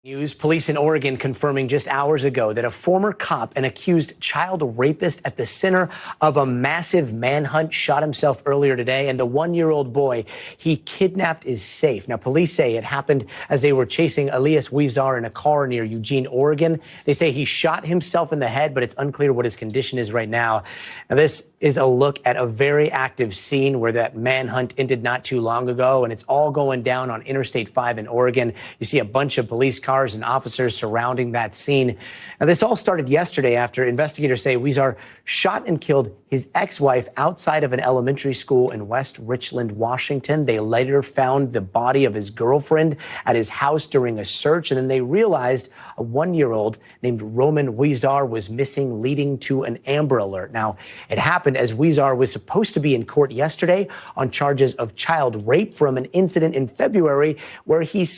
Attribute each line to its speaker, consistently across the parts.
Speaker 1: News, police in Oregon confirming just hours ago that a former cop, an accused child rapist at the center of a massive manhunt, shot himself earlier today. And the one-year-old boy he kidnapped is safe. Now, police say it happened as they were chasing Elias Huizar in a car near Eugene, Oregon. They say he shot himself in the head, but it's unclear what his condition is right now. Now, this is a look at a very active scene where that manhunt ended not too long ago, and it's all going down on Interstate 5 in Oregon. You see a bunch of police cars and officers surrounding that scene. Now, this all started yesterday after investigators say Huizar shot and killed his ex-wife outside of an elementary school in West Richland, Washington. They later found the body of his girlfriend at his house during a search, and then they realized a one-year-old named Roman Huizar was missing, leading to an Amber Alert. Now, it happened as Huizar was supposed to be in court yesterday on charges of child rape from an incident in February where he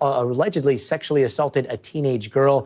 Speaker 1: allegedly sexually assaulted a teenage girl.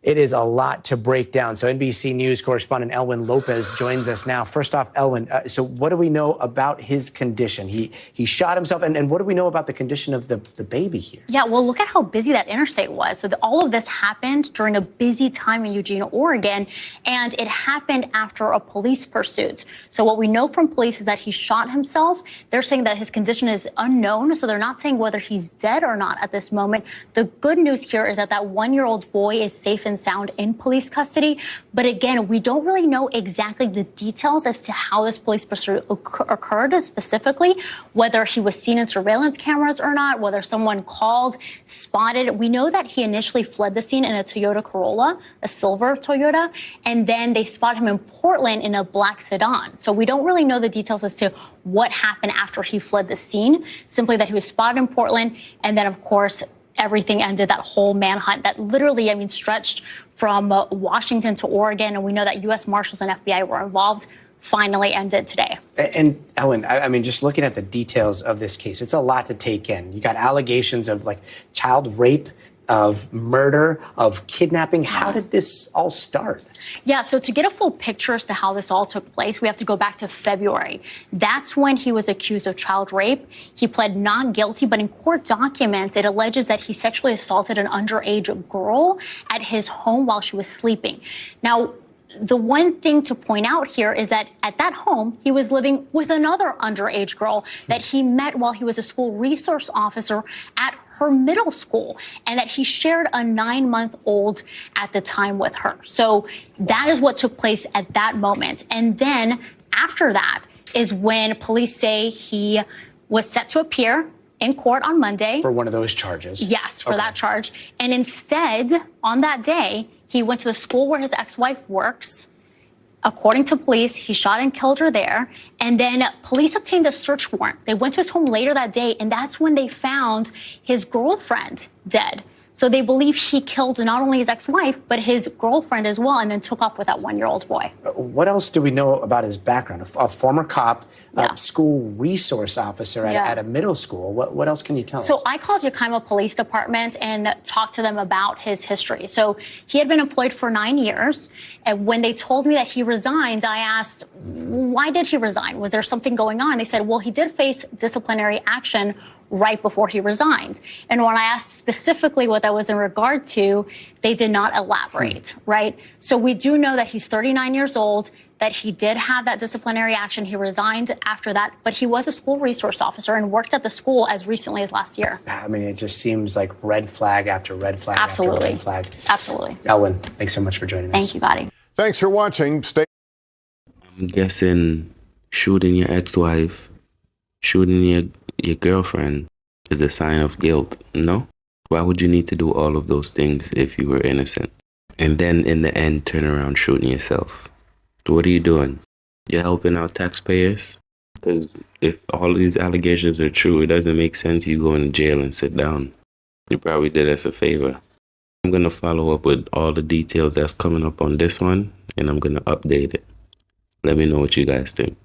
Speaker 1: It is a lot to break down. So NBC News correspondent Elwin Lopez joins us now. First off, Elwin, so what do we know about his condition? He shot himself, and what do we know about the condition of the baby here?
Speaker 2: Yeah, well, look at how busy that interstate was. So all of this happened during a busy time in Eugene, Oregon, and it happened after a police pursuit. So what we know from police is that he shot himself. They're saying that his condition is unknown, so they're not saying whether he's dead or not at this moment. The good news here is that that one-year-old boy is safe and sound in police custody. But again, we don't really know exactly the details as to how this police pursuit occurred specifically, whether he was seen in surveillance cameras or not, whether someone called, spotted. We know that he initially fled the scene in a Toyota Corolla, a silver Toyota, and then they spot him in Portland in a black sedan. So we don't really know the details as to what happened after he fled the scene, simply that he was spotted in Portland, and then, of course, everything ended, that whole manhunt that literally, stretched from Washington to Oregon. And we know that U.S. Marshals and FBI were involved, finally ended today.
Speaker 1: And Ellen, just looking at the details of this case, it's a lot to take in. You got allegations of child rape, of murder, of kidnapping. How did this all start?
Speaker 2: Yeah, so to get a full picture as to how this all took place, we have to go back to February. That's when he was accused of child rape. He pled not guilty, but in court documents, it alleges that he sexually assaulted an underage girl at his home while she was sleeping. Now, the one thing to point out here is that at that home, he was living with another underage girl that he met while he was a school resource officer at her middle school, and that he shared a 9-month-old at the time with her. So that is what took place at that moment. And then after that is when police say he was set to appear in court on Monday.
Speaker 1: For one of those charges?
Speaker 2: Yes, for that charge. And instead, on that day, he went to the school where his ex-wife works. According to police, he shot and killed her there. And then police obtained a search warrant. They went to his home later that day, and that's when they found his girlfriend dead. So they believe he killed not only his ex-wife, but his girlfriend as well, and then took off with that one-year-old boy.
Speaker 1: What else do we know about his background? A former cop, a school resource officer at a middle school. What else can you tell us?
Speaker 2: So I called Yakima Police Department and talked to them about his history. So he had been employed for 9 years. And when they told me that he resigned, I asked, why did he resign? Was there something going on? They said, well, he did face disciplinary action right before he resigned. And when I asked specifically what that was in regard to, they did not elaborate, right? So we do know that he's 39 years old, that he did have that disciplinary action. He resigned after that, but he was a school resource officer and worked at the school as recently as last year.
Speaker 1: It just seems like red flag after red flag after red flag.
Speaker 2: Absolutely.
Speaker 1: Elwin, thanks so much for joining us.
Speaker 2: Thank you, Gotti.
Speaker 3: Thanks for watching.
Speaker 4: I'm guessing shooting your ex-wife, shooting your girlfriend is a sign of guilt, no? Why would you need to do all of those things if you were innocent? And then in the end, turn around shooting yourself. What are you doing? You're helping out taxpayers? Because if all these allegations are true, it doesn't make sense you go in jail and sit down. You probably did us a favor. I'm going to follow up with all the details that's coming up on this one, and I'm going to update it. Let me know what you guys think.